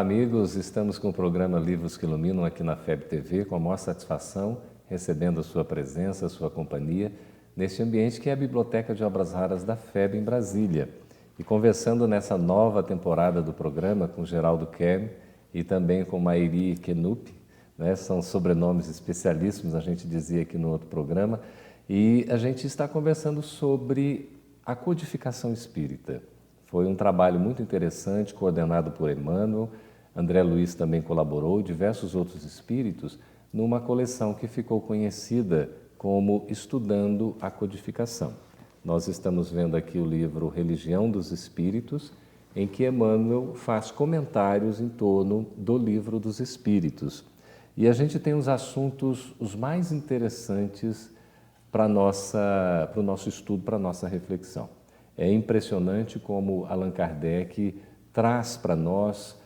Olá, amigos. Estamos com o programa Livros que Iluminam aqui na FEB TV, com a maior satisfação, recebendo a sua presença, a sua companhia, neste ambiente que é a Biblioteca de Obras Raras da FEB em Brasília. E conversando nessa nova temporada do programa com Geraldo Kem e também com Mairi Kenup, né? São sobrenomes especialíssimos, a gente dizia aqui no outro programa, e a gente está conversando sobre a codificação espírita. Foi um trabalho muito interessante, coordenado por Emmanuel, André Luiz também colaborou, e diversos outros espíritos, numa coleção que ficou conhecida como Estudando a Codificação. Nós estamos vendo aqui o livro Religião dos Espíritos, em que Emmanuel faz comentários em torno do Livro dos Espíritos. E a gente tem os assuntos os mais interessantes para o nosso estudo, para a nossa reflexão. É impressionante como Allan Kardec traz para nós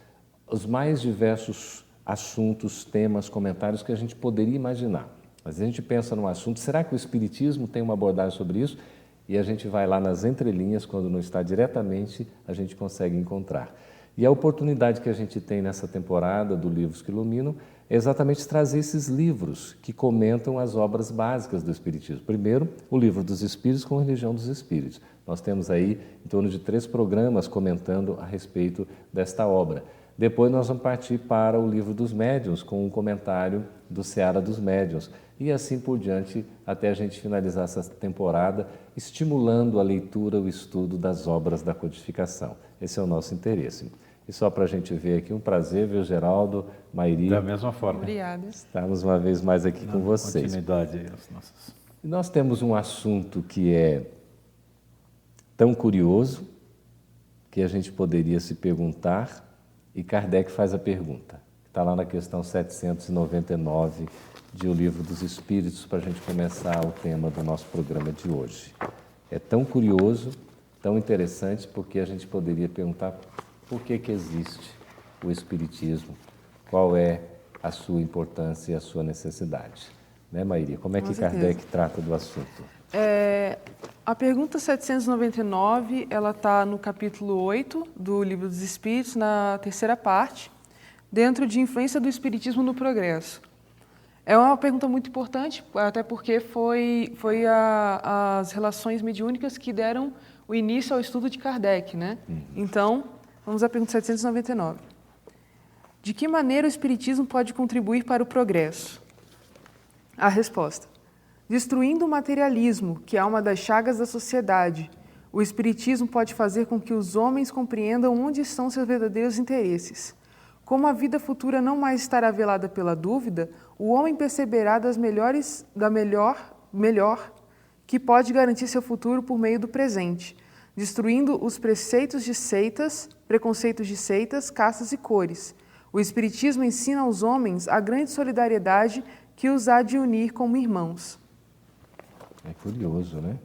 os mais diversos assuntos, temas, comentários que a gente poderia imaginar. Mas a gente pensa num assunto, será que o Espiritismo tem uma abordagem sobre isso? E a gente vai lá nas entrelinhas, quando não está diretamente, a gente consegue encontrar. E a oportunidade que a gente tem nessa temporada do Livros que Iluminam é exatamente trazer esses livros que comentam as obras básicas do Espiritismo. Primeiro, o Livro dos Espíritos com a Religião dos Espíritos. Nós temos aí em torno de 3 programas comentando a respeito desta obra. Depois nós vamos partir para o Livro dos Médiuns, com um comentário do Seara dos Médiuns. E assim por diante, até a gente finalizar essa temporada, estimulando a leitura, o estudo das obras da codificação. Esse é o nosso interesse. E só para a gente ver aqui, um prazer, viu, Geraldo, Mairi? Da mesma forma. Obrigada. Estamos uma vez mais aqui com vocês. Continuidade aí, as nossas. E nós temos um assunto que é tão curioso que a gente poderia se perguntar, e Kardec faz a pergunta. Está lá na questão 799 de O Livro dos Espíritos, para a gente começar o tema do nosso programa de hoje. É tão curioso, tão interessante, porque a gente poderia perguntar por que existe o Espiritismo, qual é a sua importância e a sua necessidade. Né, Maíra? Como é que Kardec trata do assunto? A pergunta 799, ela está no capítulo 8 do Livro dos Espíritos, na terceira parte, dentro de Influência do Espiritismo no Progresso. É uma pergunta muito importante, até porque foi as relações mediúnicas que deram o início ao estudo de Kardec, né? Então, vamos à pergunta 799. De que maneira o Espiritismo pode contribuir para o progresso? A resposta. Destruindo o materialismo, que é uma das chagas da sociedade, o Espiritismo pode fazer com que os homens compreendam onde estão seus verdadeiros interesses. Como a vida futura não mais estará velada pela dúvida, o homem perceberá da melhor que pode garantir seu futuro por meio do presente, destruindo os preconceitos de seitas, castas e cores. O Espiritismo ensina aos homens a grande solidariedade que os há de unir como irmãos. É curioso, né?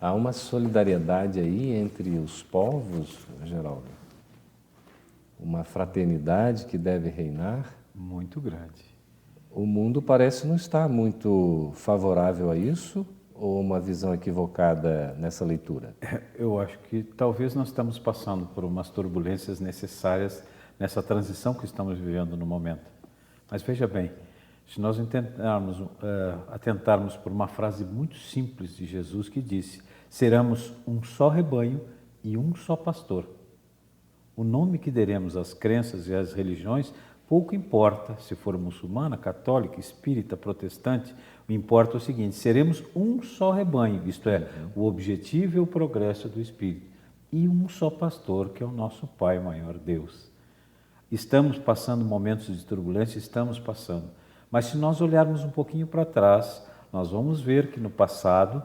Há uma solidariedade aí entre os povos, Geraldo? Uma fraternidade que deve reinar? Muito grande. O mundo parece não estar muito favorável a isso, ou uma visão equivocada nessa leitura? Eu acho que talvez nós estamos passando por umas turbulências necessárias nessa transição que estamos vivendo no momento. Mas veja bem, se nós atentarmos por uma frase muito simples de Jesus que disse: seremos um só rebanho e um só pastor. O nome que deremos às crenças e às religiões pouco importa se for muçulmana, católica, espírita, protestante. O importa é o seguinte: seremos um só rebanho, isto é, o objetivo e o progresso do Espírito, e um só pastor, que é o nosso Pai maior, Deus. Estamos passando momentos de turbulência, estamos passando. Mas se nós olharmos um pouquinho para trás, nós vamos ver que no passado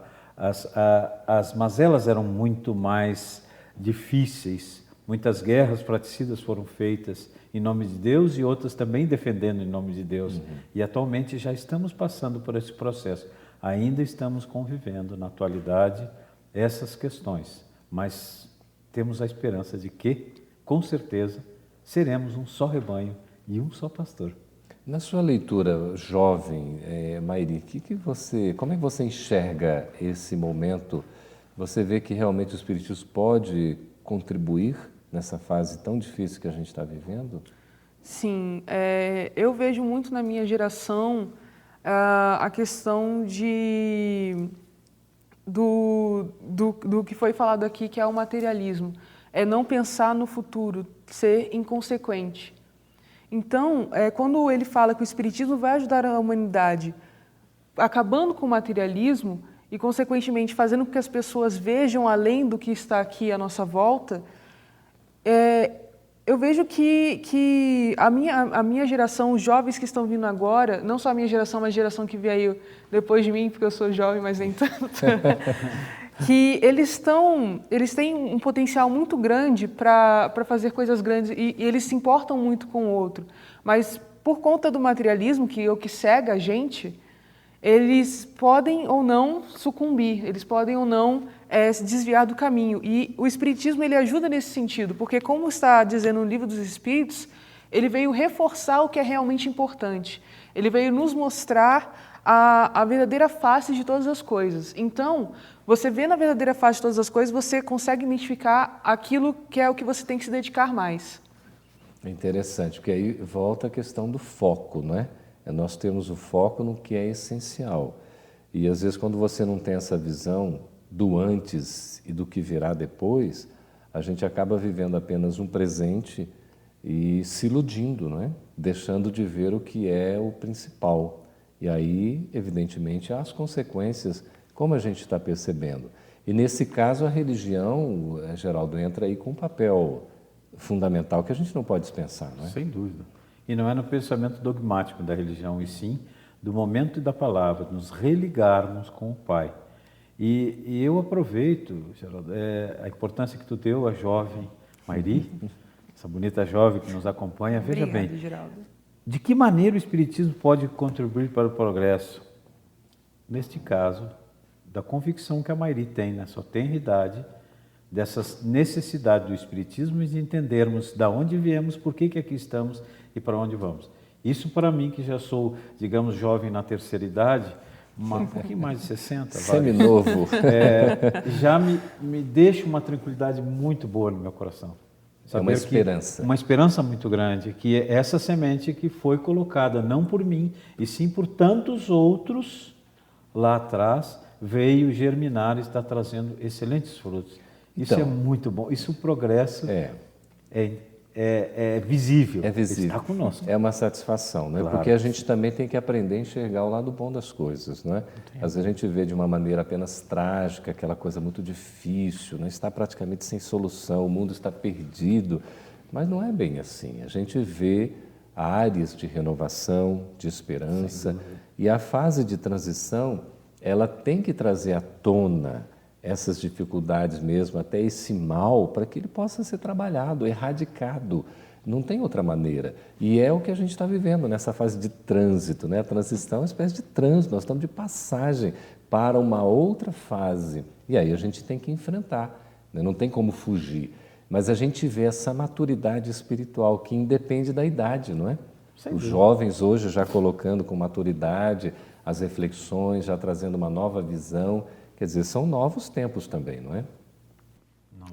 as mazelas eram muito mais difíceis. Muitas guerras fratricidas foram feitas em nome de Deus e outras também defendendo em nome de Deus. E atualmente já estamos passando por esse processo. Ainda estamos convivendo na atualidade essas questões, mas temos a esperança de que, com certeza, seremos um só rebanho e um só pastor. Na sua leitura jovem, Mairi, como é que você enxerga esse momento? Você vê que realmente o Espiritismo pode contribuir nessa fase tão difícil que a gente está vivendo? Sim, eu vejo muito na minha geração a questão do que foi falado aqui, que é o materialismo. É não pensar no futuro, ser inconsequente. Então, quando ele fala que o Espiritismo vai ajudar a humanidade acabando com o materialismo e, consequentemente, fazendo com que as pessoas vejam além do que está aqui à nossa volta, eu vejo que a minha geração, os jovens que estão vindo agora, não só a minha geração, mas a geração que veio depois de mim, porque eu sou jovem, mas nem tanto, que eles têm um potencial muito grande para fazer coisas grandes e eles se importam muito com o outro. Mas por conta do materialismo, que é o que cega a gente, eles podem ou não sucumbir, eles podem ou não se desviar do caminho. E o Espiritismo ele ajuda nesse sentido, porque como está dizendo no Livro dos Espíritos, ele veio reforçar o que é realmente importante. Ele veio nos mostrar a verdadeira face de todas as coisas. Então, você vê na verdadeira face de todas as coisas, você consegue identificar aquilo que é o que você tem que se dedicar mais. É interessante, porque aí volta a questão do foco, não é? Nós temos o foco no que é essencial. E às vezes quando você não tem essa visão do antes e do que virá depois, a gente acaba vivendo apenas um presente e se iludindo, não é? Deixando de ver o que é o principal. E aí, evidentemente, há as consequências, como a gente está percebendo. E nesse caso, a religião, Geraldo, entra aí com um papel fundamental que a gente não pode dispensar, não é? Sem dúvida. E não é no pensamento dogmático da religião, e sim do momento da palavra, nos religarmos com o Pai. E eu aproveito, Geraldo, a importância que tu deu à jovem Mairi, essa bonita jovem que nos acompanha. Veja Obrigada, bem, Geraldo. De que maneira o Espiritismo pode contribuir para o progresso? Neste caso, da convicção que a Mairi tem na sua tenra idade, dessas necessidades do Espiritismo e de entendermos de onde viemos, por que aqui estamos e para onde vamos. Isso para mim, que já sou, digamos, jovem na terceira idade, um pouquinho mais de 60, seminovo, já me deixa uma tranquilidade muito boa no meu coração. É uma esperança. Uma esperança muito grande, que é essa semente que foi colocada, não por mim, e sim por tantos outros lá atrás, veio germinar e está trazendo excelentes frutos. Isso Então, é muito bom. Isso, o progresso é visível. É visível. Está conosco. É uma satisfação, não é? Claro. Porque a gente também tem que aprender a enxergar o lado bom das coisas, não é? Às vezes a gente vê de uma maneira apenas trágica, aquela coisa muito difícil, não está praticamente sem solução, o mundo está perdido, mas não é bem assim. A gente vê áreas de renovação, de esperança, e a fase de transição, ela tem que trazer à tona essas dificuldades mesmo, até esse mal, para que ele possa ser trabalhado, erradicado. Não tem outra maneira. E é o que a gente está vivendo nessa fase de trânsito, né? A transição é uma espécie de trânsito, nós estamos de passagem para uma outra fase. E aí a gente tem que enfrentar, né? Não tem como fugir. Mas a gente vê essa maturidade espiritual que independe da idade, não é? Os jovens hoje já colocando com maturidade as reflexões, já trazendo uma nova visão. Quer dizer, são novos tempos também, não é? Não.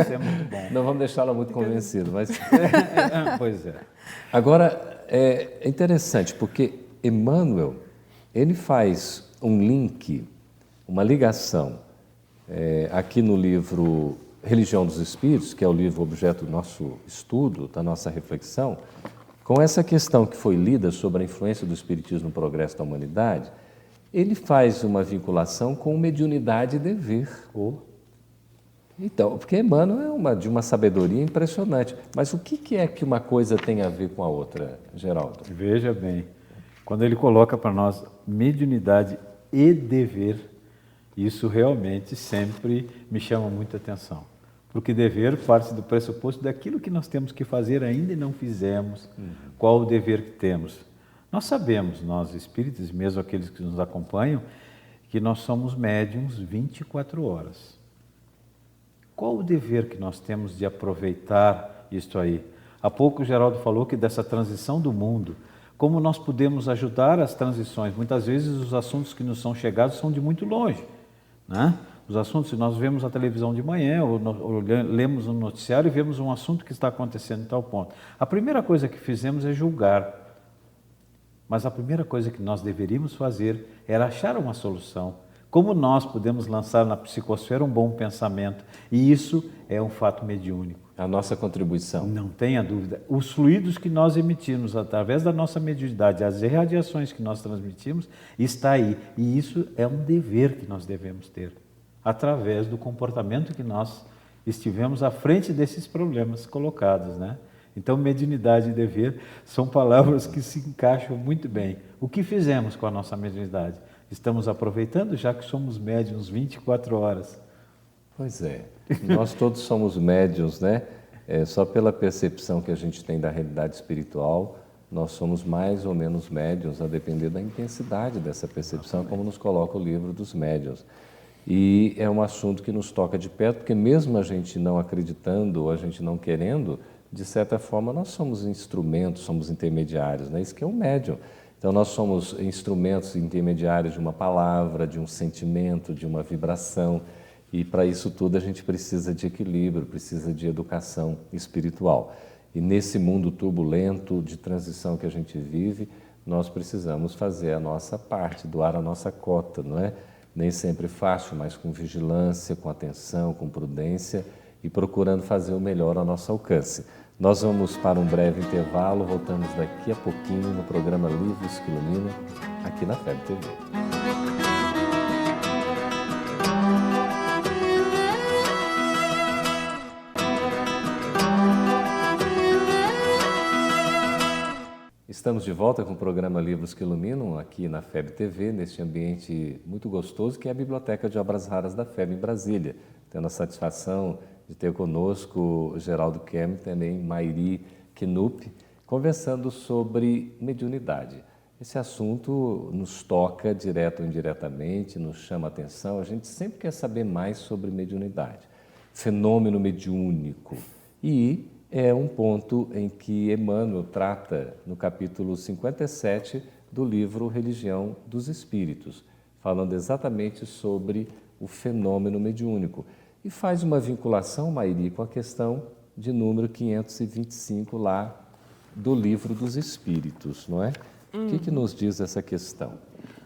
Isso é muito bom. Não vamos deixá-la muito convencida, mas... Pois é. Agora, é interessante, porque Emmanuel, ele faz um link, uma ligação, aqui no livro Religião dos Espíritos, que é o livro objeto do nosso estudo, da nossa reflexão, com essa questão que foi lida sobre a influência do Espiritismo no progresso da humanidade. Ele faz uma vinculação com mediunidade e dever. Então, porque Emmanuel é de uma sabedoria impressionante. Mas o que é que uma coisa tem a ver com a outra, Geraldo? Veja bem, quando ele coloca para nós mediunidade e dever, isso realmente sempre me chama muita atenção. Porque dever parte do pressuposto daquilo que nós temos que fazer ainda e não fizemos, qual o dever que temos. Nós sabemos, nós espíritos, mesmo aqueles que nos acompanham, que nós somos médiuns 24 horas. Qual o dever que nós temos de aproveitar isto aí? Há pouco o Geraldo falou que dessa transição do mundo, como nós podemos ajudar as transições? Muitas vezes os assuntos que nos são chegados são de muito longe, né? Os assuntos, nós vemos a televisão de manhã, ou lemos um noticiário e vemos um assunto que está acontecendo em tal ponto. A primeira coisa que fizemos é julgar. Mas a primeira coisa que nós deveríamos fazer era achar uma solução. Como nós podemos lançar na psicosfera um bom pensamento? E isso é um fato mediúnico. A nossa contribuição. Não tenha dúvida. Os fluidos que nós emitimos através da nossa mediunidade, as irradiações que nós transmitimos, está aí. E isso é um dever que nós devemos ter, através do comportamento que nós estivemos à frente desses problemas colocados, né? Então, mediunidade e dever são palavras que se encaixam muito bem. O que fizemos com a nossa mediunidade? Estamos aproveitando, já que somos médiuns 24 horas. Pois é, nós todos somos médiuns, né? Só pela percepção que a gente tem da realidade espiritual, nós somos mais ou menos médiuns, a depender da intensidade dessa percepção, como nos coloca o livro dos médiuns. E é um assunto que nos toca de perto, porque mesmo a gente não acreditando ou a gente não querendo, de certa forma nós somos instrumentos, somos intermediários, né? Isso que é um médium. Então nós somos instrumentos intermediários de uma palavra, de um sentimento, de uma vibração. E para isso tudo a gente precisa de equilíbrio, precisa de educação espiritual. E nesse mundo turbulento de transição que a gente vive, nós precisamos fazer a nossa parte, doar a nossa cota, não é? Nem sempre fácil, mas com vigilância, com atenção, com prudência e procurando fazer o melhor ao nosso alcance. Nós vamos para um breve intervalo, voltamos daqui a pouquinho no programa Livros que Iluminam, aqui na FEB TV. Estamos de volta com o programa Livros que Iluminam, aqui na FEB TV, neste ambiente muito gostoso que é a Biblioteca de Obras Raras da FEB em Brasília. Tendo a satisfação de ter conosco Geraldo Kemp, também Mairi Knupp, conversando sobre mediunidade. Esse assunto nos toca direto ou indiretamente, nos chama a atenção, a gente sempre quer saber mais sobre mediunidade, fenômeno mediúnico. E é um ponto em que Emmanuel trata no capítulo 57 do livro Religião dos Espíritos, falando exatamente sobre o fenômeno mediúnico. E faz uma vinculação, Mairi, com a questão de número 525 lá do Livro dos Espíritos, não é? O que nos diz essa questão?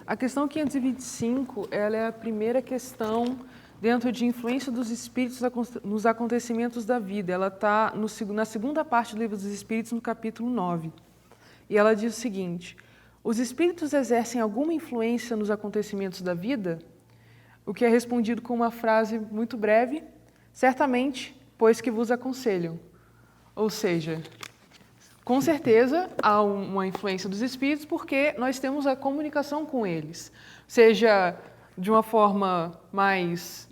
A questão 525, ela é a primeira questão dentro de influência dos espíritos nos acontecimentos da vida. Ela está na segunda parte do Livro dos Espíritos, no capítulo 9. E ela diz o seguinte: os espíritos exercem alguma influência nos acontecimentos da vida? O que é respondido com uma frase muito breve: certamente, pois que vos aconselham. Ou seja, com certeza há uma influência dos espíritos porque nós temos a comunicação com eles, seja de uma forma mais,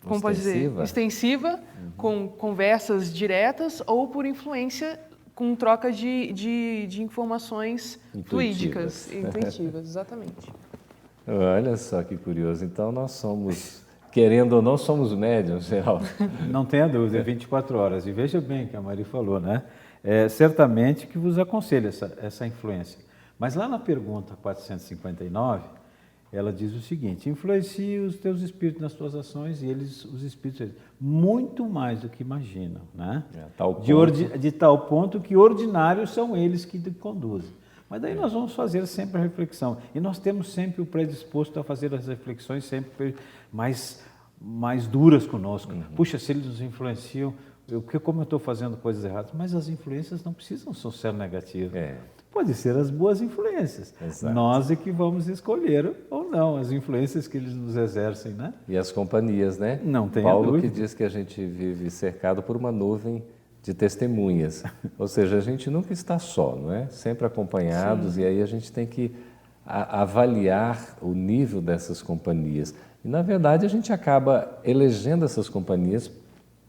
como pode dizer, extensiva, com conversas diretas, ou por influência com troca de informações fluídicas e intuitivas, exatamente. Olha só que curioso. Então nós somos, querendo ou não, somos médiuns, Geraldo. Não tenha dúvida, 24 horas. E veja bem o que a Mari falou, né? Certamente que vos aconselho essa influência. Mas lá na pergunta 459, ela diz o seguinte: influencie os teus espíritos nas tuas ações e os espíritos, muito mais do que imaginam, né? De tal ponto que ordinários são eles que te conduzem. Mas daí nós vamos fazer sempre a reflexão. E nós temos sempre o predisposto a fazer as reflexões sempre mais duras conosco. Puxa, se eles nos influenciam, como eu estou fazendo coisas erradas? Mas as influências não precisam ser negativas. Pode ser as boas influências. Exato. Nós é que vamos escolher ou não as influências que eles nos exercem, né? E as companhias, né? Não tem Paulo dúvida. Que diz que a gente vive cercado por uma nuvem de testemunhas. Ou seja, a gente nunca está só, não é? Sempre acompanhados. Sim. E aí a gente tem que avaliar o nível dessas companhias. E, na verdade, a gente acaba elegendo essas companhias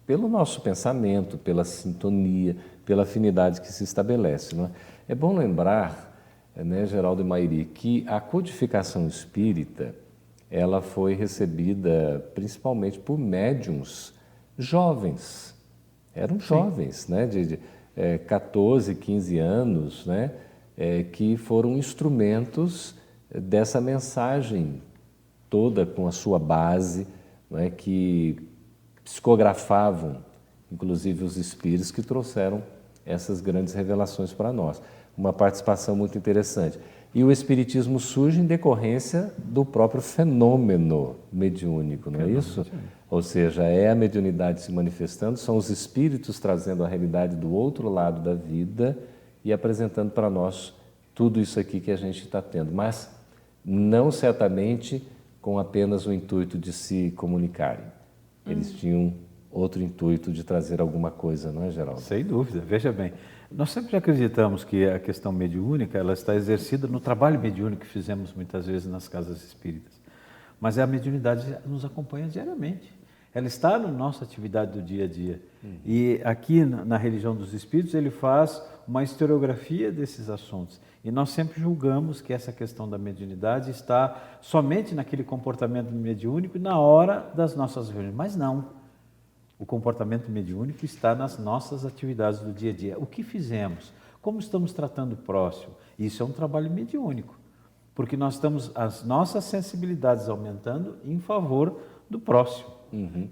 pelo nosso pensamento, pela sintonia, pela afinidade que se estabelece, não é? É bom lembrar, né, Geraldo e Mairi, que a codificação espírita ela foi recebida principalmente por médiuns jovens. Eram jovens, né, de 14, 15 anos, né, que foram instrumentos dessa mensagem toda com a sua base, não é, que psicografavam, inclusive os espíritos que trouxeram essas grandes revelações para nós. Uma participação muito interessante. E o espiritismo surge em decorrência do próprio fenômeno mediúnico, não é isso? Ou seja, é a mediunidade se manifestando, são os espíritos trazendo a realidade do outro lado da vida e apresentando para nós tudo isso aqui que a gente está tendo, mas não certamente com apenas o intuito de se comunicarem. Eles tinham outro intuito de trazer alguma coisa, não é, Geraldo? Sem dúvida, veja bem. Nós sempre acreditamos que a questão mediúnica ela está exercida no trabalho mediúnico que fizemos muitas vezes nas casas espíritas. Mas a mediunidade nos acompanha diariamente. Ela está na nossa atividade do dia a dia. E aqui na religião dos espíritos ele faz uma historiografia desses assuntos. E nós sempre julgamos que essa questão da mediunidade está somente naquele comportamento mediúnico na hora das nossas reuniões. Mas não. O comportamento mediúnico está nas nossas atividades do dia a dia. O que fizemos? Como estamos tratando o próximo? Isso é um trabalho mediúnico, porque nós estamos as nossas sensibilidades aumentando em favor do próximo.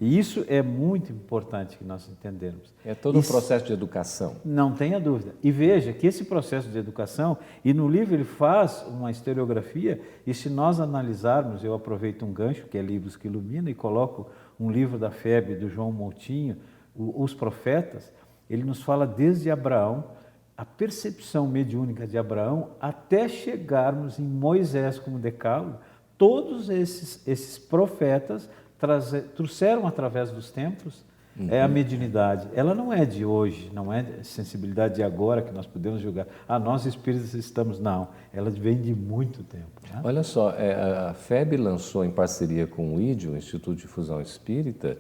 E isso é muito importante que nós entendermos. É todo um processo de educação. Não tenha dúvida. E veja que esse processo de educação, e no livro ele faz uma historiografia, e se nós analisarmos, eu aproveito um gancho, que é Livros que Iluminam, e coloco um livro da FEB, do João Moutinho, Os Profetas, ele nos fala desde Abraão, a percepção mediúnica de Abraão, até chegarmos em Moisés como decálogo. Todos esses profetas trouxeram através dos tempos a mediunidade. Ela não é de hoje, não é sensibilidade de agora que nós podemos julgar. Nós espíritas estamos... Não, ela vem de muito tempo. Né? Olha só, a FEB lançou em parceria com o IDIO, o Instituto de Difusão Espírita,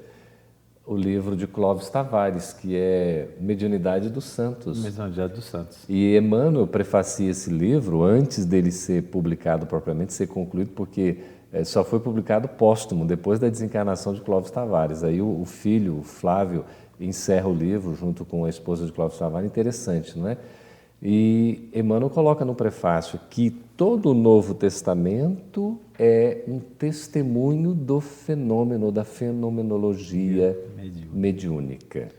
o livro de Clóvis Tavares, que é Mediunidade dos Santos. Mediunidade dos Santos. E Emmanuel prefacia esse livro antes dele ser publicado propriamente, ser concluído, porque só foi publicado póstumo, depois da desencarnação de Clóvis Tavares. Aí o filho, o Flávio, encerra o livro junto com a esposa de Clóvis Tavares. Interessante, não é? E Emmanuel coloca no prefácio que todo o Novo Testamento é um testemunho do fenômeno, da fenomenologia mediúnica.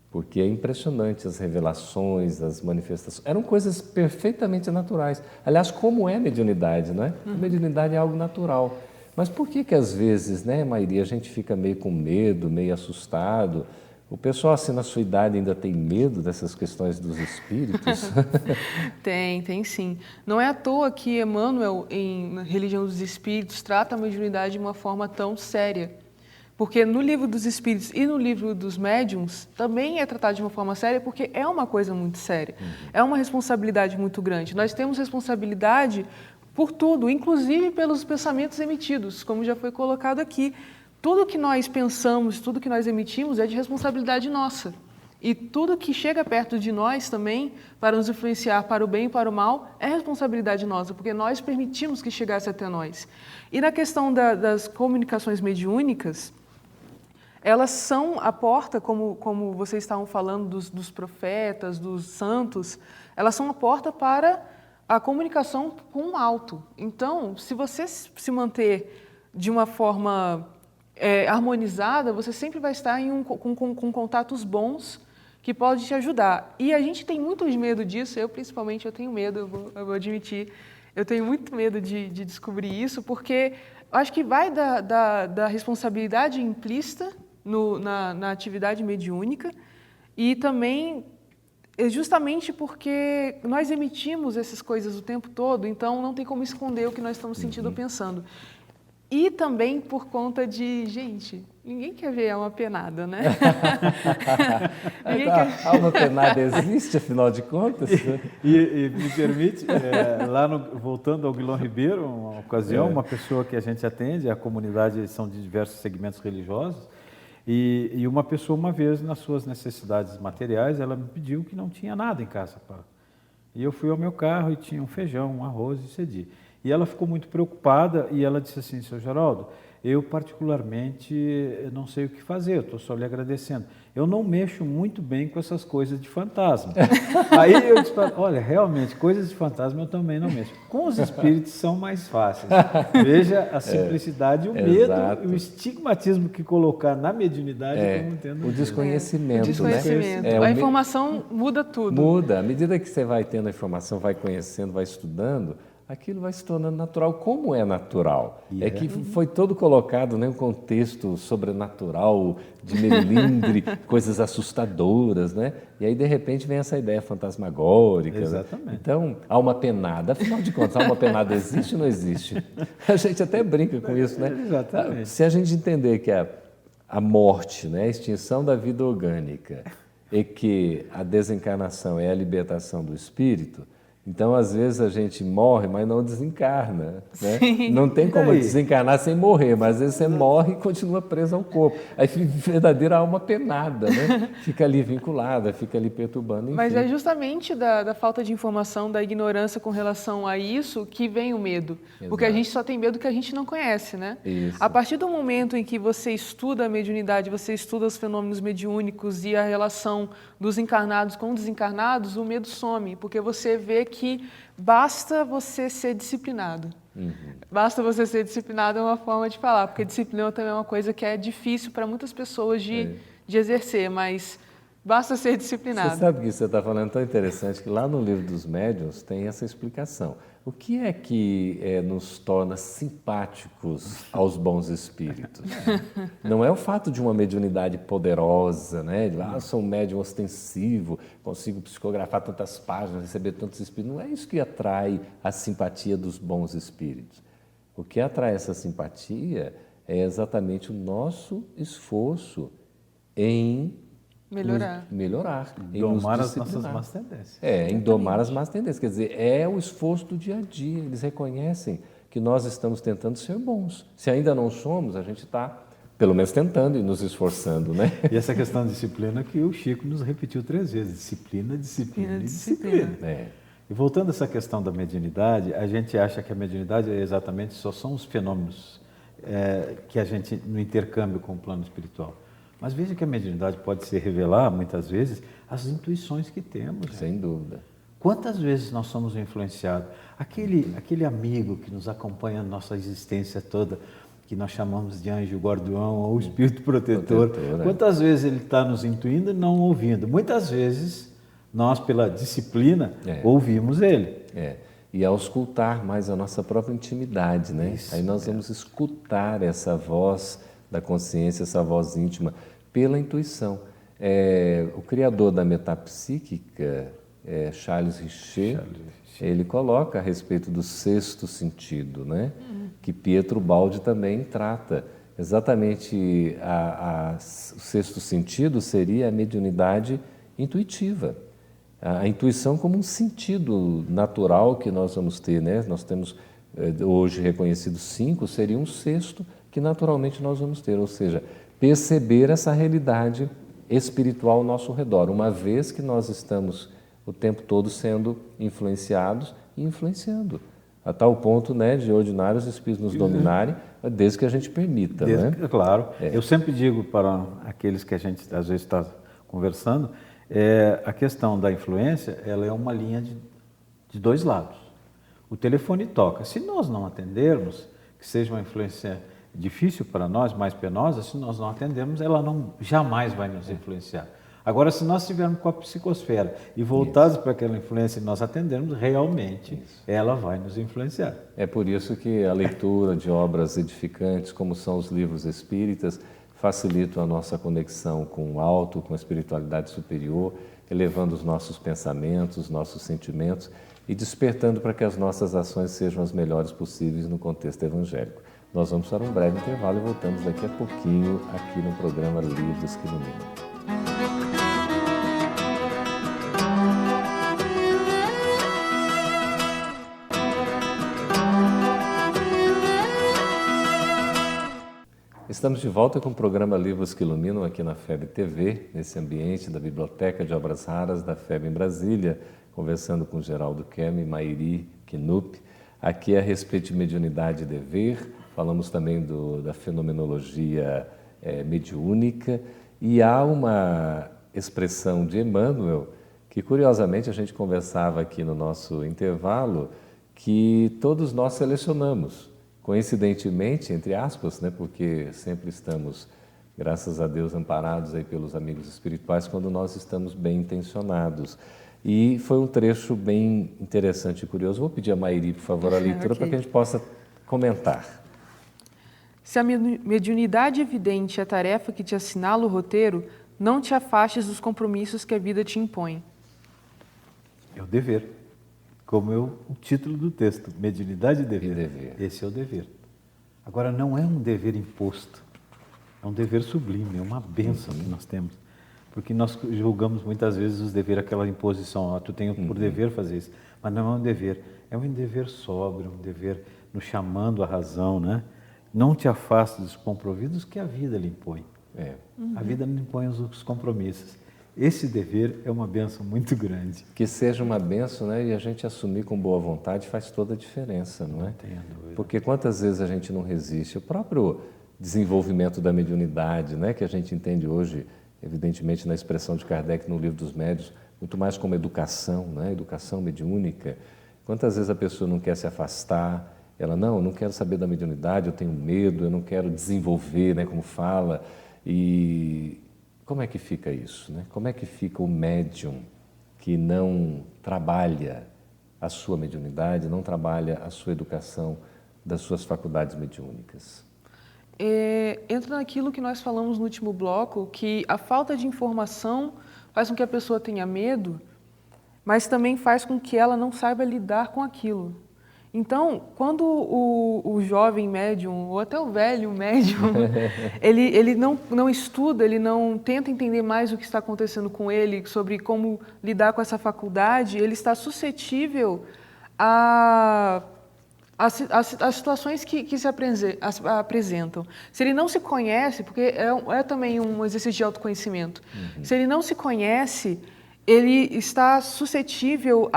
Porque é impressionante as revelações, as manifestações. Eram coisas perfeitamente naturais. Aliás, como é a mediunidade, não é? A mediunidade é algo natural. Mas por que às vezes, né, Maíra, a gente fica meio com medo, meio assustado? O pessoal, assim, na sua idade ainda tem medo dessas questões dos espíritos? Tem sim. Não é à toa que Emmanuel, na Religião dos Espíritos, trata a mediunidade de uma forma tão séria. Porque no Livro dos Espíritos e no Livro dos Médiuns também é tratado de uma forma séria, porque é uma coisa muito séria. É uma responsabilidade muito grande. Nós temos responsabilidade por tudo, inclusive pelos pensamentos emitidos, como já foi colocado aqui. Tudo que nós pensamos, tudo que nós emitimos é de responsabilidade nossa. E tudo que chega perto de nós também, para nos influenciar para o bem e para o mal, é responsabilidade nossa, porque nós permitimos que chegasse até nós. E na questão das comunicações mediúnicas, elas são a porta, como vocês estavam falando dos profetas, dos santos, elas são a porta para a comunicação com o alto. Então, se você se manter de uma forma harmonizada, você sempre vai estar com contatos bons que podem te ajudar. E a gente tem muito medo disso, eu principalmente, eu tenho medo, eu vou admitir, eu tenho muito medo de descobrir isso, porque eu acho que vai da responsabilidade implícita na atividade mediúnica e também justamente porque nós emitimos essas coisas o tempo todo, então não tem como esconder o que nós estamos sentindo ou pensando. E também por conta de, gente, ninguém quer ver alma penada, né? A alma penada existe, afinal de contas? E me permite, voltando ao Guilherme Ribeiro, uma ocasião, uma pessoa que a gente atende, a comunidade são de diversos segmentos religiosos, e uma pessoa, uma vez, nas suas necessidades materiais, ela me pediu que não tinha nada em casa. E eu fui ao meu carro e tinha um feijão, um arroz e cedi. E ela ficou muito preocupada e ela disse assim: Seu Geraldo, Eu, particularmente, não sei o que fazer, eu estou só lhe agradecendo. Eu não mexo muito bem com essas coisas de fantasma. Aí eu disse, olha, realmente, coisas de fantasma eu também não mexo. Com os espíritos são mais fáceis. Veja a simplicidade, o medo exato. e o estigmatismo que colocar na mediunidade como tendo o desconhecimento, O desconhecimento. né? A informação muda tudo. Muda. À medida que você vai tendo a informação, vai conhecendo, vai estudando, aquilo vai se tornando natural. Como é natural? É que foi todo colocado, né, um contexto sobrenatural, de melindre, coisas assustadoras, né? E aí, de repente, vem essa ideia fantasmagórica. Exatamente. Né? Então, alma penada. Afinal de contas, alma penada existe ou não existe? A gente até brinca com isso, né? Exatamente. Se a gente entender que a morte, né, a extinção da vida orgânica, e que a desencarnação é a libertação do espírito, então, às vezes, a gente morre, mas não desencarna. Né? Não tem como desencarnar sem morrer, mas às vezes você morre e continua preso ao corpo. Aí fica verdadeira alma penada, né? Fica ali vinculada, fica ali perturbando. Enfim. Mas é justamente da falta de informação, da ignorância com relação a isso que vem o medo. Exato. Porque a gente só tem medo que a gente não conhece, né? Isso. A partir do momento em que você estuda a mediunidade, você estuda os fenômenos mediúnicos e a relação dos encarnados com desencarnados, o medo some, porque você vê que basta você ser disciplinado. Basta você ser disciplinado é uma forma de falar, porque disciplina também é uma coisa que é difícil para muitas pessoas de exercer, mas basta ser disciplinado. Você sabe que você está falando tão interessante que lá no livro dos médiuns tem essa explicação. O que é que nos torna simpáticos aos bons espíritos? Não é o fato de uma mediunidade poderosa, né? Sou um médium ostensivo, consigo psicografar tantas páginas, receber tantos espíritos. Não é isso que atrai a simpatia dos bons espíritos. O que atrai essa simpatia é exatamente o nosso esforço em melhorar, em domar nos as nossas disciplinar. más tendências. Em domar as más tendências. Quer dizer, é o esforço do dia a dia. Eles reconhecem que nós estamos tentando ser bons. Se ainda não somos, a gente está, pelo menos, tentando e nos esforçando, né? E essa questão de disciplina que o Chico nos repetiu 3 vezes. Disciplina, disciplina e disciplina. E voltando a essa questão da mediunidade, a gente acha que a mediunidade exatamente só são os fenômenos que a gente, no intercâmbio com o plano espiritual. Mas veja que a mediunidade pode se revelar, muitas vezes, as intuições que temos. Sem dúvida. Quantas vezes nós somos influenciados? Aquele amigo que nos acompanha a nossa existência toda, que nós chamamos de anjo guardião ou espírito protetor. Quantas vezes ele está nos intuindo e não ouvindo? Muitas vezes, nós, pela disciplina, ouvimos ele. E auscultar mais a nossa própria intimidade, né? Aí nós vamos escutar essa voz da consciência, essa voz íntima, pela intuição. O criador da metapsíquica, Charles Richer, ele coloca a respeito do sexto sentido, né? Que Pietro Baldi também trata. Exatamente, o sexto sentido seria a mediunidade intuitiva. A intuição como um sentido natural que nós vamos ter, né? Nós temos hoje reconhecido 5, seria um sexto que naturalmente nós vamos ter, ou seja, perceber essa realidade espiritual ao nosso redor, uma vez que nós estamos o tempo todo sendo influenciados e influenciando, a tal ponto, né, de ordinários espíritos nos dominarem, desde que a gente permita. Né? Claro. Eu sempre digo para aqueles que a gente às vezes está conversando, a questão da influência, ela é uma linha de 2 lados. O telefone toca. Se nós não atendermos, que seja uma influência difícil para nós, mais penosa, se nós não atendermos, ela jamais vai nos influenciar. Agora, se nós estivermos com a psicosfera e voltarmos para aquela influência e nós atendermos, realmente ela vai nos influenciar. É por isso que a leitura de obras edificantes, como são os livros espíritas, facilitam a nossa conexão com o alto, com a espiritualidade superior, elevando os nossos pensamentos, os nossos sentimentos e despertando para que as nossas ações sejam as melhores possíveis no contexto evangélico. Nós vamos para um breve intervalo e voltamos daqui a pouquinho aqui no programa Livros que Iluminam. Estamos de volta com o programa Livros que Iluminam aqui na FEB TV, nesse ambiente da Biblioteca de Obras Raras da FEB em Brasília, conversando com Geraldo Kemme, Mairi Knupp, aqui a respeito de mediunidade e dever, falamos também da fenomenologia mediúnica, e há uma expressão de Emmanuel que, curiosamente, a gente conversava aqui no nosso intervalo, que todos nós selecionamos, coincidentemente, entre aspas, né, porque sempre estamos, graças a Deus, amparados aí pelos amigos espirituais quando nós estamos bem intencionados. E foi um trecho bem interessante e curioso. Vou pedir a Mairi, por favor, a leitura para que a gente possa comentar. Se a mediunidade evidente é a tarefa que te assinala o roteiro, não te afastes dos compromissos que a vida te impõe. É o dever, como é o título do texto, mediunidade e dever. dever. Esse é o dever. Agora, não é um dever imposto, é um dever sublime, é uma bênção que nós temos. Porque nós julgamos muitas vezes os deveres, aquela imposição, tu tem por dever fazer isso, mas não é um dever, é um dever sóbrio, um dever nos chamando à razão, né? Não te afastes dos compromissos que a vida lhe impõe. A vida lhe impõe os compromissos. Esse dever é uma bênção muito grande. Que seja uma bênção, né? E a gente assumir com boa vontade faz toda a diferença, não é? Não tenha dúvida. Porque quantas vezes a gente não resiste? O próprio desenvolvimento da mediunidade, né? Que a gente entende hoje, evidentemente, na expressão de Kardec no Livro dos Médiuns, muito mais como educação, né? Educação mediúnica. Quantas vezes a pessoa não quer se afastar? Ela, não, eu não quero saber da mediunidade, eu tenho medo, eu não quero desenvolver, né? Como fala. E como é que fica isso, né? Como é que fica o médium que não trabalha a sua mediunidade, não trabalha a sua educação das suas faculdades mediúnicas? Entra naquilo que nós falamos no último bloco, que a falta de informação faz com que a pessoa tenha medo, mas também faz com que ela não saiba lidar com aquilo. Então, quando o jovem médium, ou até o velho médium, ele não estuda, ele não tenta entender mais o que está acontecendo com ele, sobre como lidar com essa faculdade, ele está suscetível às situações que se apresentam. Se ele não se conhece, porque é também um exercício de autoconhecimento, se ele não se conhece, ele está suscetível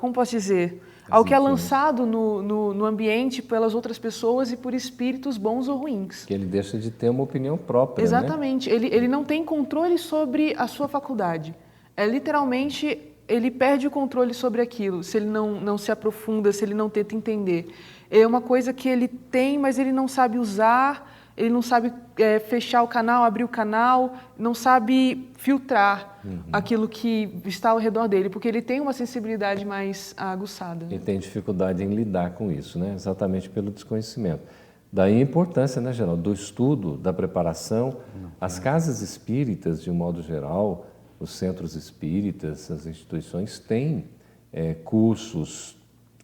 como posso dizer, ao que é lançado no ambiente pelas outras pessoas e por espíritos bons ou ruins. Que ele deixa de ter uma opinião própria, exatamente. Né? Ele não tem controle sobre a sua faculdade. Literalmente, ele perde o controle sobre aquilo, se ele não se aprofunda, se ele não tenta entender. É uma coisa que ele tem, mas ele não sabe usar, ele não sabe fechar o canal, abrir o canal, não sabe filtrar aquilo que está ao redor dele, porque ele tem uma sensibilidade mais aguçada. Ele tem dificuldade em lidar com isso, né? Exatamente pelo desconhecimento. Daí a importância, né, Geraldo, do estudo, da preparação. As casas espíritas, de um modo geral, os centros espíritas, as instituições têm cursos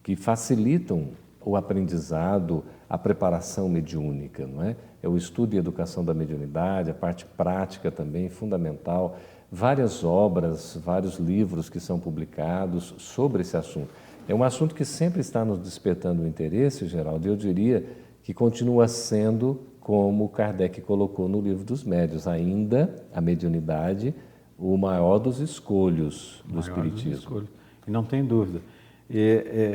que facilitam o aprendizado, a preparação mediúnica, não é? É o estudo e educação da mediunidade, a parte prática também fundamental, várias obras, vários livros que são publicados sobre esse assunto. É um assunto que sempre está nos despertando o interesse, Geraldo, e eu diria que continua sendo, como Kardec colocou no Livro dos Médiuns, ainda a mediunidade, o maior dos escolhos do Espiritismo. E não tem dúvida.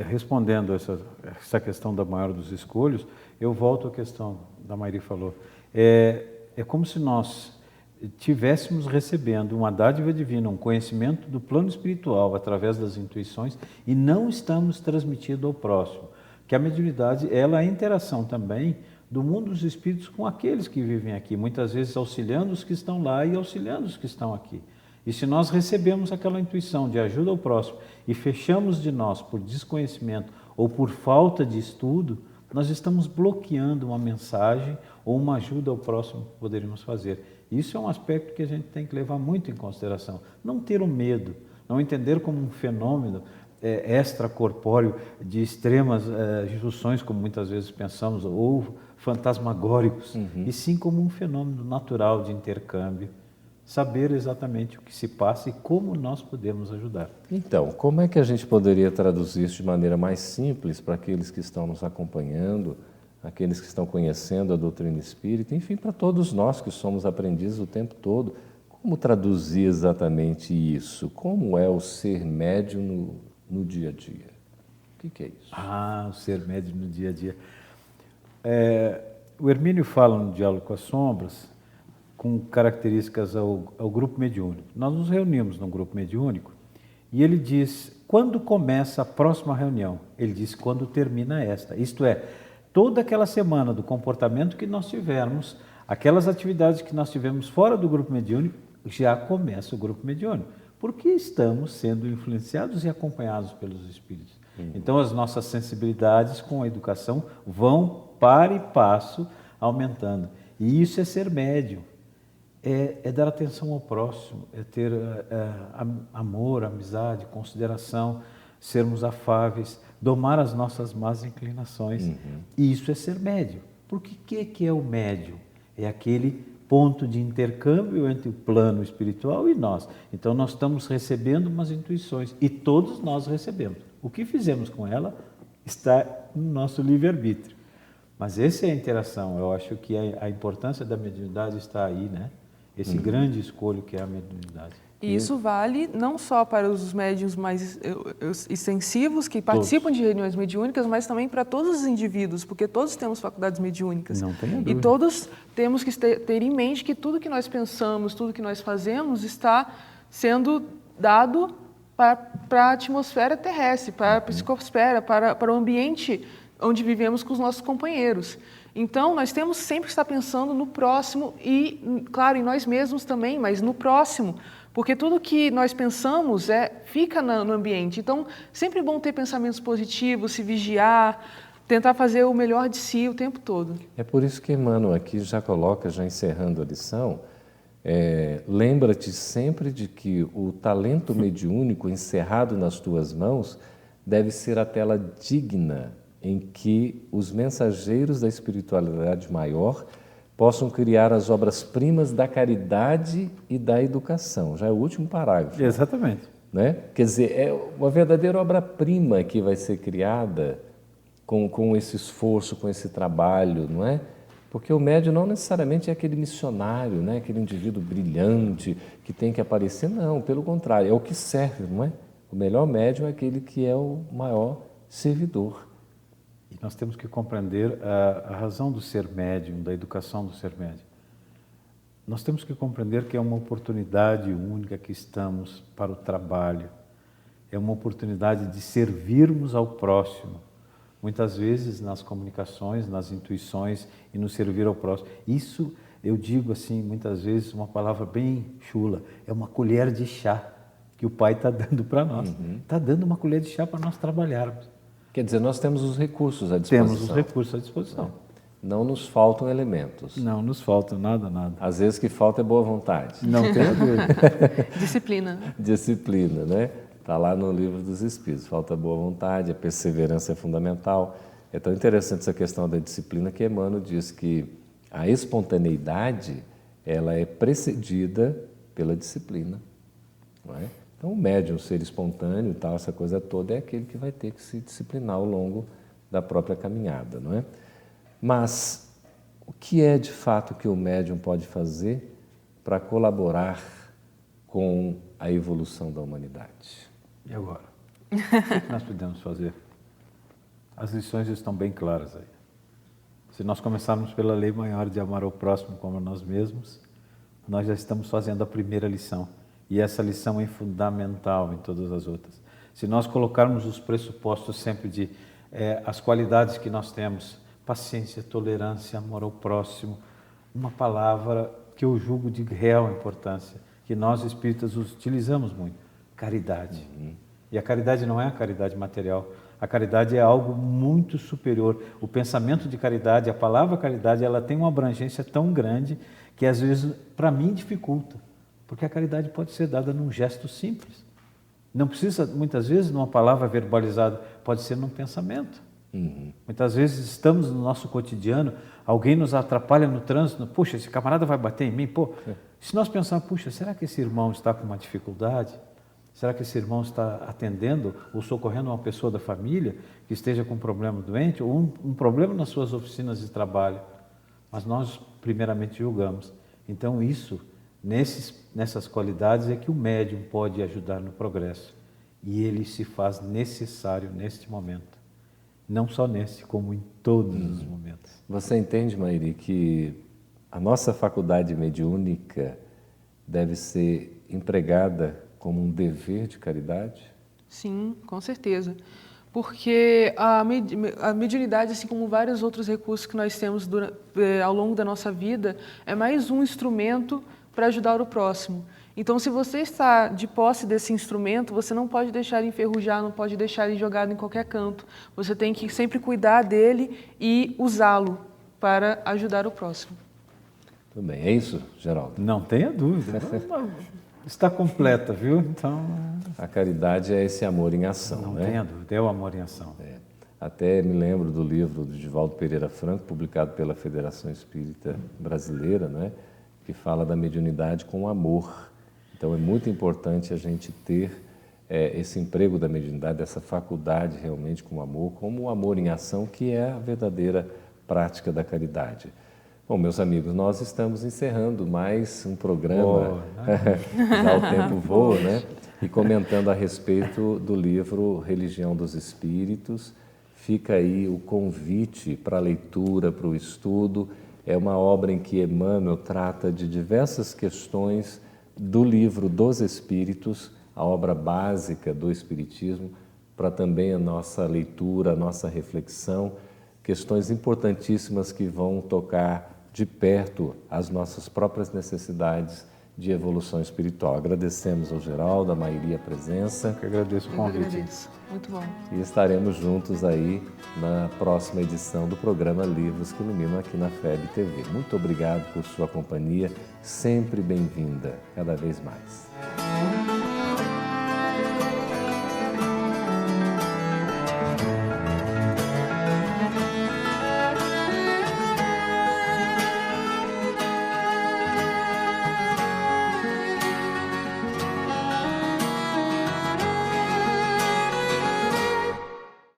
Respondendo essa questão da maior dos escolhos, eu volto à questão da Mairi falou. É como se nós tivéssemos recebendo uma dádiva divina, um conhecimento do plano espiritual através das intuições e não estamos transmitindo ao próximo. Que a mediunidade ela é a interação também do mundo dos espíritos com aqueles que vivem aqui, muitas vezes auxiliando os que estão lá e auxiliando os que estão aqui. E se nós recebemos aquela intuição de ajuda ao próximo e fechamos de nós por desconhecimento ou por falta de estudo, nós estamos bloqueando uma mensagem ou uma ajuda ao próximo que poderíamos fazer. Isso é um aspecto que a gente tem que levar muito em consideração. Não ter o medo, não entender como um fenômeno extracorpóreo de extremas junções, como muitas vezes pensamos, ou fantasmagóricos, e sim como um fenômeno natural de intercâmbio. Saber exatamente o que se passa e como nós podemos ajudar. Então, como é que a gente poderia traduzir isso de maneira mais simples para aqueles que estão nos acompanhando, aqueles que estão conhecendo a doutrina espírita, enfim, para todos nós que somos aprendizes o tempo todo? Como traduzir exatamente isso? Como é o ser médium no dia a dia? que é isso? O ser médium no dia a dia. O Hermínio fala no Diálogo com as Sombras com características ao grupo mediúnico. Nós nos reunimos num grupo mediúnico e ele diz quando começa a próxima reunião. Ele diz quando termina esta. Isto é, toda aquela semana do comportamento que nós tivermos, aquelas atividades que nós tivemos fora do grupo mediúnico, já começa o grupo mediúnico, porque estamos sendo influenciados e acompanhados pelos espíritos. Então as nossas sensibilidades com a educação vão para e passo aumentando. E isso é ser médium, é dar atenção ao próximo, é ter amor, amizade, consideração, sermos afáveis, domar as nossas más inclinações. E isso é ser médium. Porque o que é o médium? É aquele ponto de intercâmbio entre o plano espiritual e nós. Então nós estamos recebendo umas intuições e todos nós recebemos. O que fizemos com ela está no nosso livre-arbítrio. Mas essa é a interação. Eu acho que a importância da mediunidade está aí, né? Esse grande escolho que é a mediunidade. E isso vale não só para os médiuns mais extensivos que participam de reuniões mediúnicas, mas também para todos os indivíduos, porque todos temos faculdades mediúnicas. Não tenha dúvida. E todos temos que ter em mente que tudo que nós pensamos, tudo que nós fazemos está sendo dado para a atmosfera terrestre, para a psicosfera, para o ambiente onde vivemos com os nossos companheiros. Então, nós temos sempre que estar pensando no próximo e, claro, em nós mesmos também, mas no próximo, porque tudo que nós pensamos fica no ambiente. Então, sempre é bom ter pensamentos positivos, se vigiar, tentar fazer o melhor de si o tempo todo. É por isso que Emmanuel aqui já coloca, já encerrando a lição, lembra-te sempre de que o talento mediúnico encerrado nas tuas mãos deve ser a tela digna em que os mensageiros da espiritualidade maior possam criar as obras-primas da caridade e da educação. Já é o último parágrafo. Exatamente. Né? Quer dizer, é uma verdadeira obra-prima que vai ser criada com esse esforço, com esse trabalho, não é? Porque o médium não necessariamente é aquele missionário, né? Aquele indivíduo brilhante que tem que aparecer, não, pelo contrário, é o que serve, não é? O melhor médium é aquele que é o maior servidor. E nós temos que compreender a razão do ser médium, da educação do ser médium. Nós temos que compreender que é uma oportunidade única que estamos para o trabalho. É uma oportunidade de servirmos ao próximo. Muitas vezes nas comunicações, nas intuições e no servir ao próximo. Isso, eu digo assim, muitas vezes, uma palavra bem chula, é uma colher de chá que o Pai está dando para nós. Está dando uma colher de chá para nós trabalharmos. Quer dizer, nós temos os recursos à disposição. Temos os recursos à disposição. Não nos faltam elementos. Não nos falta nada. Às vezes o que falta é boa vontade. Não tenha dúvida. Disciplina. Disciplina, né? Está lá no Livro dos Espíritos. Falta boa vontade, a perseverança é fundamental. É tão interessante essa questão da disciplina que Emmanuel diz que a espontaneidade ela é precedida pela disciplina, não é? Então, o médium ser espontâneo e tal, essa coisa toda, é aquele que vai ter que se disciplinar ao longo da própria caminhada, não é? Mas o que é de fato que o médium pode fazer para colaborar com a evolução da humanidade? E agora? O que nós podemos fazer? As lições estão bem claras aí. Se nós começarmos pela lei maior de amar ao próximo como a nós mesmos, nós já estamos fazendo a primeira lição. E essa lição é fundamental em todas as outras. Se nós colocarmos os pressupostos sempre de as qualidades que nós temos, paciência, tolerância, amor ao próximo, uma palavra que eu julgo de real importância, que nós espíritas utilizamos muito, caridade. E a caridade não é a caridade material, a caridade é algo muito superior. O pensamento de caridade, a palavra caridade, ela tem uma abrangência tão grande que às vezes, para mim, dificulta. Porque a caridade pode ser dada num gesto simples. Não precisa, muitas vezes, numa palavra verbalizada, pode ser num pensamento. Muitas vezes estamos no nosso cotidiano, alguém nos atrapalha no trânsito, puxa, esse camarada vai bater em mim, pô. Se nós pensarmos, puxa, será que esse irmão está com uma dificuldade? Será que esse irmão está atendendo ou socorrendo uma pessoa da família que esteja com um problema doente ou um problema nas suas oficinas de trabalho? Mas nós, primeiramente, julgamos. Então, isso, nessas qualidades, é que o médium pode ajudar no progresso. E ele se faz necessário neste momento. não só nesse, como em todos os momentos. Você entende, Mairi, que a nossa faculdade mediúnica deve ser empregada como um dever de caridade? Sim, com certeza. Porque a mediunidade, assim como vários outros recursos que nós temos ao longo da nossa vida, é mais um instrumento para ajudar o próximo. Então, se você está de posse desse instrumento, você não pode deixar ele enferrujar, não pode deixar ele jogado em qualquer canto. Você tem que sempre cuidar dele e usá-lo para ajudar o próximo. Tudo bem, é isso, Geraldo? Não tenha dúvida. Está completa, viu? Então, A caridade é esse amor em ação, não né? tenha dúvida, é o amor em ação. Até me lembro do livro do Divaldo Pereira Franco, publicado pela Federação Espírita Brasileira, né? Que fala da mediunidade com amor. Então é muito importante a gente ter esse emprego da mediunidade, essa faculdade realmente com amor, como o amor em ação, que é a verdadeira prática da caridade. Bom, meus amigos, nós estamos encerrando mais um programa, já o tempo voa, né? E comentando a respeito do livro Religião dos Espíritos. Fica aí o convite para a leitura, para o estudo. É uma obra em que Emmanuel trata de diversas questões do livro dos Espíritos, a obra básica do Espiritismo, para também a nossa leitura, a nossa reflexão, questões importantíssimas que vão tocar de perto as nossas próprias necessidades de evolução espiritual. Agradecemos ao Geraldo, a Mairi, a presença. Eu agradeço o Eu convite. agradeço. Muito bom. E estaremos juntos aí na próxima edição do programa Livros que Iluminam aqui na FEB TV. Muito obrigado por sua companhia, sempre bem-vinda, cada vez mais.